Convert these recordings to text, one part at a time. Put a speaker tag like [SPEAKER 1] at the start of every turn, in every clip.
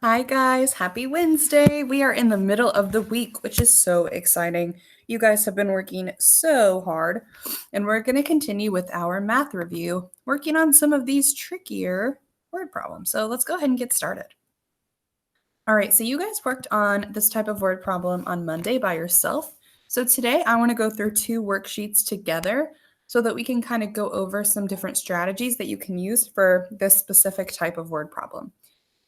[SPEAKER 1] Hi guys, happy Wednesday. We are in the middle of the week, which is so exciting. You guys have been working so hard, and we're going to continue with our math review, working on some of these trickier word problems. So let's go ahead and get started. All right, so you guys worked on this type of word problem on Monday by yourself. So today I want to go through two worksheets together so that we can kind of go over some different strategies that you can use for this specific type of word problem.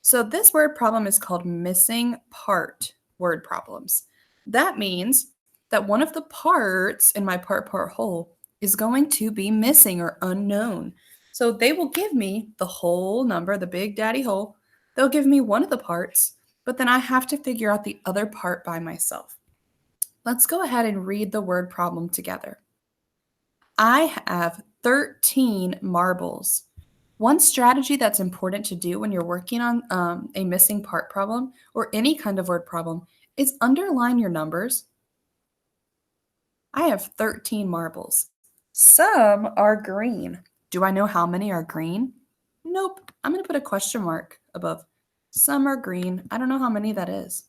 [SPEAKER 1] So this word problem is called missing part word problems. That means that one of the parts in my part whole is going to be missing or unknown. So they will give me the whole number, the big daddy whole. They'll give me one of the parts, but then I have to figure out the other part by myself. Let's go ahead and read the word problem together. I have 13 marbles. One strategy that's important to do when you're working on a missing part problem or any kind of word problem is underline your numbers. I have 13 marbles. Some are green. Do I know how many are green? Nope. I'm going to put a question mark above. Some are green. I don't know how many that is.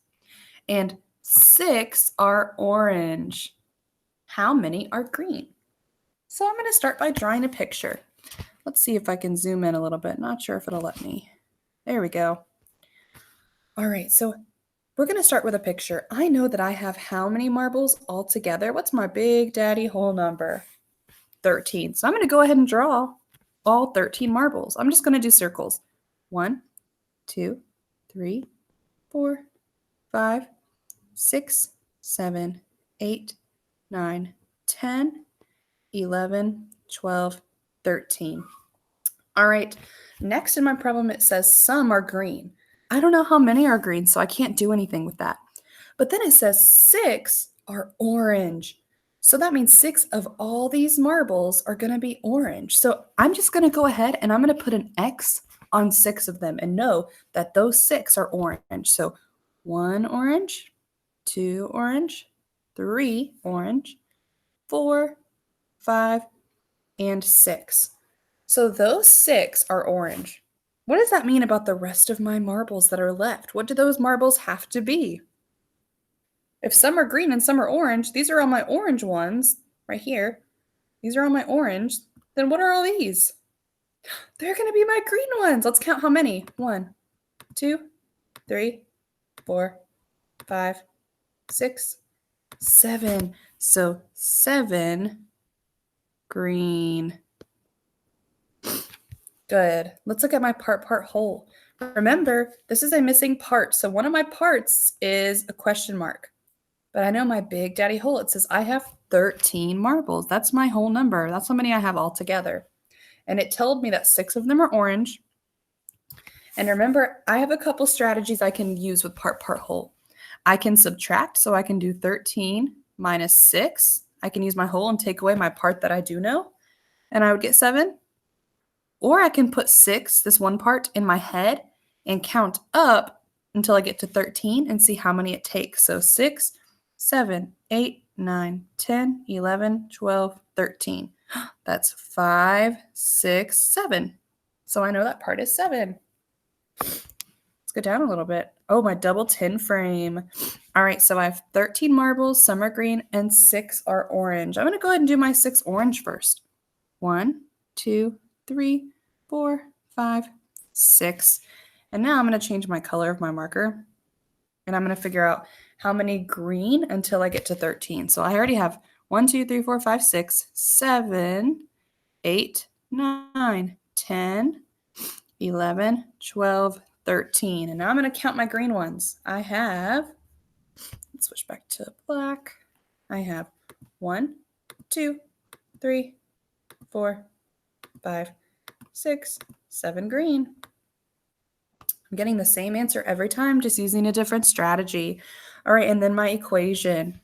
[SPEAKER 1] And 6 are orange. How many are green? So I'm going to start by drawing a picture. Let's see if I can zoom in a little bit. Not sure if it'll let me. There we go. All right, so we're going to start with a picture. I know that I have how many marbles all together? What's my big daddy whole number? 13. So I'm going to go ahead and draw all 13 marbles. I'm just going to do circles. 1, 2, 3, 4, 5, 6, 7, 8, 9, 10, 11, 12, 13. All right, next in my problem, it says some are green. I don't know how many are green, so I can't do anything with that. But then it says 6 are orange. So that means 6 of all these marbles are going to be orange. So I'm just going to go ahead and I'm going to put an X on 6 of them and know that those 6 are orange. So 1 orange, 2 orange, 3 orange, 4, 5, and 6. So those 6 are orange. What does that mean about the rest of my marbles that are left? What do those marbles have to be? If some are green and some are orange, these are all my orange ones right here. These are all my orange. Then what are all these? They're going to be my green ones. Let's count how many. 1, 2, 3, 4, 5, 6, 7. So 7 green. Good. Let's look at my part whole. Remember, this is a missing part. So one of my parts is a question mark. But I know my big daddy whole, it says I have 13 marbles. That's my whole number. That's how many I have all together. And it told me that 6 of them are orange. And remember, I have a couple strategies I can use with part whole. I can subtract, so I can do 13 minus 6. I can use my whole and take away my part that I do know, and I would get 7. Or I can put 6, this one part, in my head and count up until I get to 13 and see how many it takes. So 6, 7, 8, 9, 10, 11, 12, 13. That's 5, 6, 7. So I know that part is 7. Let's go down a little bit. Oh, my double 10 frame. All right, so I have 13 marbles, some are green, and 6 are orange. I'm going to go ahead and do my 6 orange first. 1, 2, 3, 4, 5, 6. And now I'm going to change my color of my marker. And I'm going to figure out how many green until I get to 13. So I already have 1, 2, 3, 4, 5, 6, 7, 8, 9, 10, 11, 12, 13. And now I'm going to count my green ones. I have, let's switch back to black. I have 1, 2, 3, 4, 5, 6, 7 green. I'm getting the same answer every time, just using a different strategy. All right, and then my equation.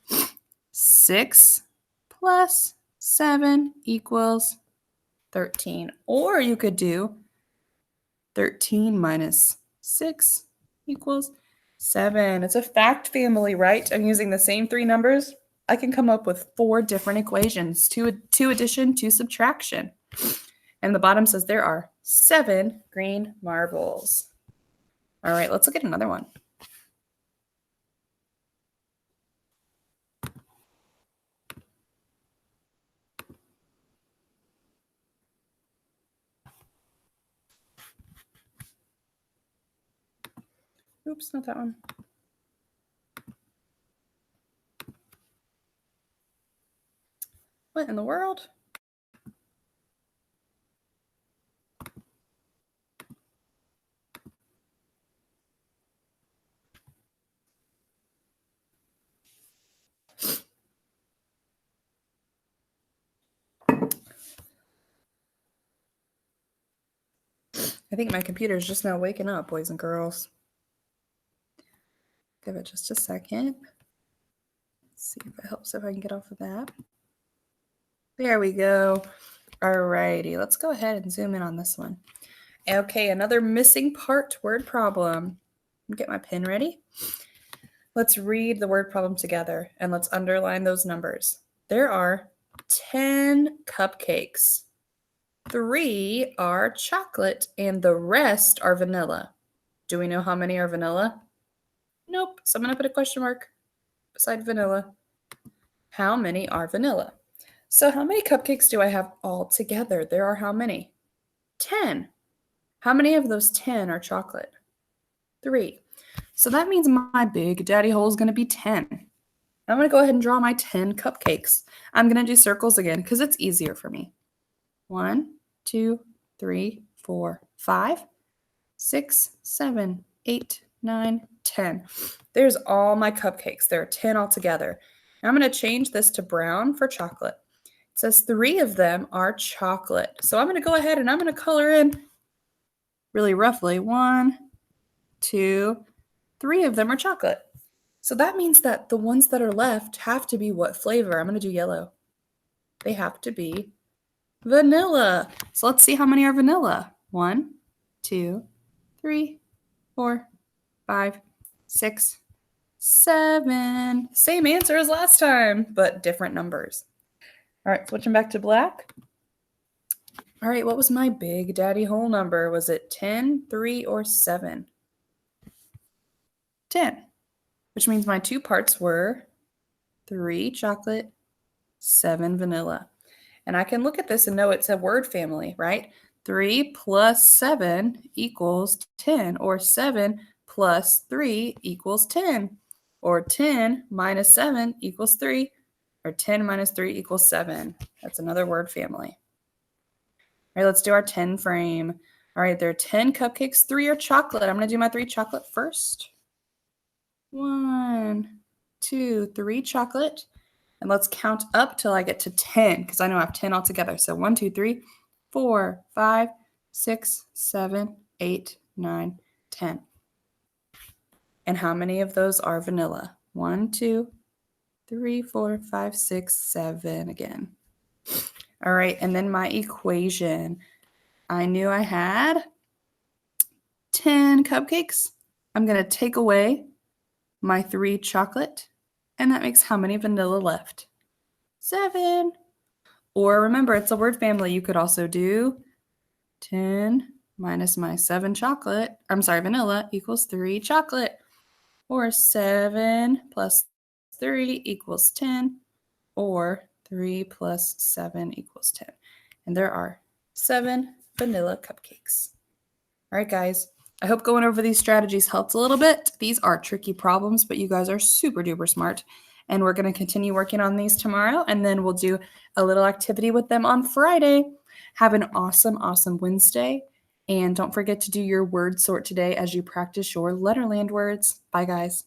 [SPEAKER 1] 6 plus 7 equals 13. Or you could do 13 minus 6 equals 7. It's a fact family, right? I'm using the same 3 numbers. I can come up with 4 different equations, 2 addition, 2 subtraction. And the bottom says there are 7 green marbles. All right, let's look at another one. Oops, not that one. What in the world? I think my computer is just now waking up, boys and girls. Give it just a second. Let's see if it helps if I can get off of that. There we go. Alrighty, let's go ahead and zoom in on this one. Okay, another missing part word problem. Get my pen ready. Let's read the word problem together and let's underline those numbers. There are 10 cupcakes. 3 are chocolate and the rest are vanilla. Do we know how many are vanilla? Nope. So I'm going to put a question mark beside vanilla. How many are vanilla? So how many cupcakes do I have all together? There are how many? 10. How many of those 10 are chocolate? 3. So that means my big daddy hole is going to be 10. I'm going to go ahead and draw my 10 cupcakes. I'm going to do circles again because it's easier for me. 1, 2, 3, 4, 5, 6, 7, 8, 9, 10. There's all my cupcakes. There are 10 altogether. Now I'm going to change this to brown for chocolate. It says 3 of them are chocolate. So I'm going to go ahead and I'm going to color in really roughly 1, 2, 3 of them are chocolate. So that means that the ones that are left have to be what flavor? I'm going to do yellow. They have to be vanilla. So let's see how many are vanilla. 1, 2, 3, 4, 5, 6, 7. Same answer as last time, but different numbers. All right, switching back to black. All right, what was my big daddy whole number? Was it 10, 3, or 7? 10, which means my two parts were 3 chocolate, 7 vanilla. And I can look at this and know it's a word family, right? 3 plus 7 equals 10, or 7 plus 3 equals 10, or 10 minus 7 equals 3, or 10 minus 3 equals 7. That's another word family. All right, let's do our 10 frame. All right, there are 10 cupcakes, 3 are chocolate. I'm going to do my 3 chocolate first. 1, 2, 3 chocolate. And let's count up till I get to 10 because I know I have 10 altogether. So 1, 2, 3, 4, 5, 6, 7, 8, 9, 10. And how many of those are vanilla? 1, 2, 3, 4, 5, 6, 7 again. All right, and then my equation. I knew I had 10 cupcakes. I'm going to take away my 3 chocolate, and that makes how many vanilla left? 7. Or remember, it's a word family. You could also do 10 minus my 7 chocolate. I'm sorry, vanilla equals 3 chocolate. Or 7 plus 3 equals 10. Or 3 plus 7 equals 10. And there are 7 vanilla cupcakes. All right, guys. I hope going over these strategies helped a little bit. These are tricky problems, but you guys are super duper smart. And we're going to continue working on these tomorrow, and then we'll do a little activity with them on Friday. Have an awesome, awesome Wednesday. And don't forget to do your word sort today as you practice your Letterland words. Bye, guys.